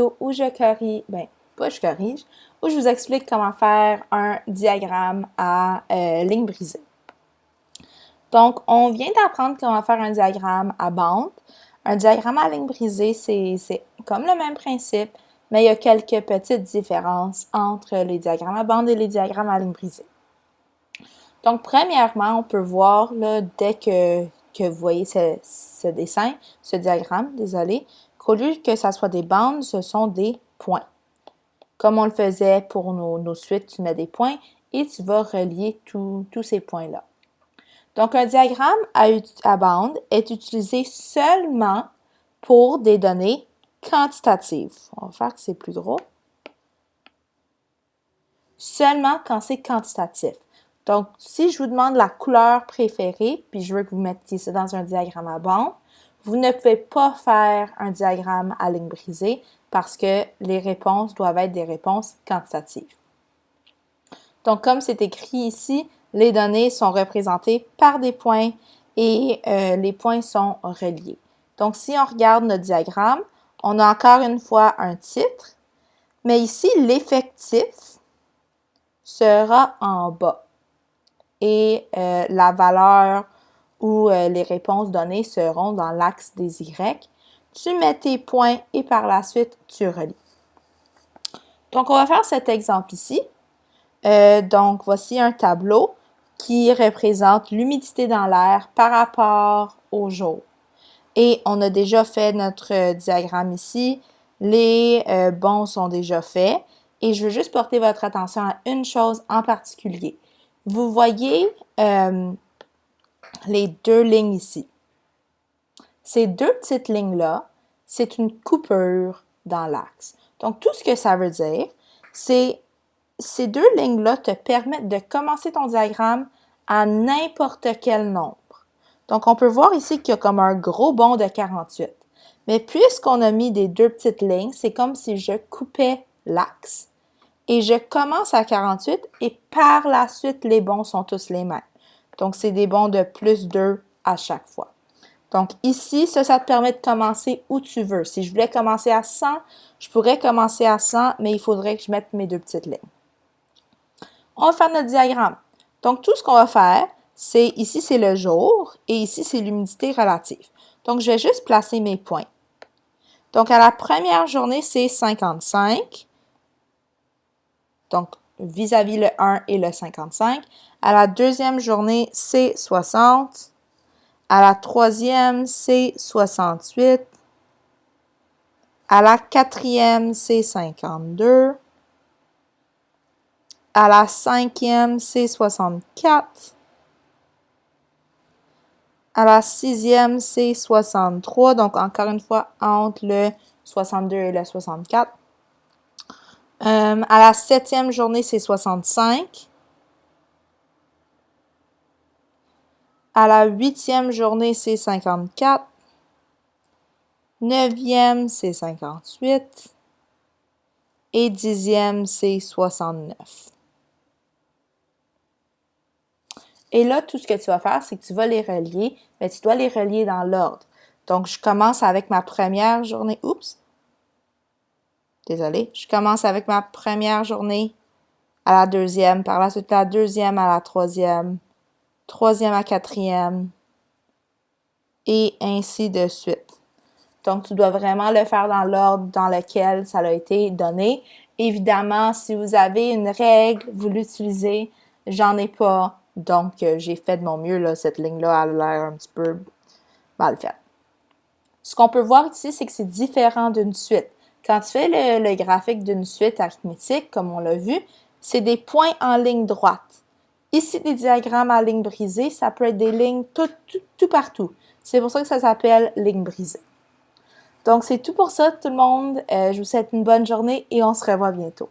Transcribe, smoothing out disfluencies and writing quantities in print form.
où je corrige, pas je corrige, où je vous explique comment faire un diagramme à ligne brisée. Donc, on vient d'apprendre comment faire un diagramme à bande. Un diagramme à ligne brisée, c'est comme le même principe, mais il y a quelques petites différences entre les diagrammes à bande et les diagrammes à ligne brisée. Donc, premièrement, on peut voir, là, dès que vous voyez ce dessin, ce diagramme, désolé, qu'au lieu que ça soit des bandes, ce sont des points. Comme on le faisait pour nos suites, tu mets des points et tu vas relier tous ces points-là. Donc, un diagramme à bande est utilisé seulement pour des données quantitatives. On va faire que c'est plus gros. Seulement quand c'est quantitatif. Donc, si je vous demande la couleur préférée, puis je veux que vous mettiez ça dans un diagramme à bande, vous ne pouvez pas faire un diagramme à ligne brisée parce que les réponses doivent être des réponses quantitatives. Donc, comme c'est écrit ici, les données sont représentées par des points et les points sont reliés. Donc, si on regarde notre diagramme, on a encore une fois un titre, mais ici, l'effectif sera en bas et la valeur ou les réponses données seront dans l'axe des Y. Tu mets tes points et par la suite, tu relis. Donc, on va faire cet exemple ici. Donc, voici un tableau qui représente l'humidité dans l'air par rapport au jour. Et on a déjà fait notre diagramme ici. Les bons sont déjà faits. Et je veux juste porter votre attention à une chose en particulier. Vous voyez les deux lignes ici. Ces deux petites lignes-là, c'est une coupure dans l'axe. Donc, tout ce que ça veut dire, c'est ces deux lignes-là te permettent de commencer ton diagramme à n'importe quel nombre. Donc, on peut voir ici qu'il y a comme un gros bond de 48. Mais puisqu'on a mis des deux petites lignes, c'est comme si je coupais l'axe. Et je commence à 48 et par la suite, les bonds sont tous les mêmes. Donc, c'est des bonds de plus 2 à chaque fois. Donc, ici, ça te permet de commencer où tu veux. Si je voulais commencer à 100, je pourrais commencer à 100, mais il faudrait que je mette mes deux petites lignes. On va faire notre diagramme. Donc, tout ce qu'on va faire, c'est ici, c'est le jour et ici, c'est l'humidité relative. Donc, je vais juste placer mes points. Donc, à la première journée, c'est 55. Donc, vis-à-vis le 1 et le 55. À la deuxième journée, c'est 60. À la troisième, c'est 68. À la quatrième, c'est 52. À la cinquième, c'est 64. À la sixième, c'est 63. Donc, encore une fois, entre le 62 et le 64. À la septième journée, c'est 65. À la huitième journée, c'est 54. Neuvième, c'est 58. Et dixième, c'est 69. Et là, tout ce que tu vas faire, c'est que tu vas les relier, mais tu dois les relier dans l'ordre. Donc, je commence avec ma première journée. Oups! Désolée. Je commence avec ma première journée à la deuxième, par la suite la deuxième à la troisième, troisième à quatrième, et ainsi de suite. Donc, tu dois vraiment le faire dans l'ordre dans lequel ça a été donné. Évidemment, si vous avez une règle, vous l'utilisez. J'en ai pas. Donc, j'ai fait de mon mieux. Là, cette ligne-là a l'air un petit peu mal faite. Ce qu'on peut voir ici, c'est que c'est différent d'une suite. Quand tu fais le graphique d'une suite arithmétique, comme on l'a vu, c'est des points en ligne droite. Ici, des diagrammes à ligne brisée, ça peut être des lignes tout partout. C'est pour ça que ça s'appelle ligne brisée. Donc, c'est tout pour ça, tout le monde. Je vous souhaite une bonne journée et on se revoit bientôt.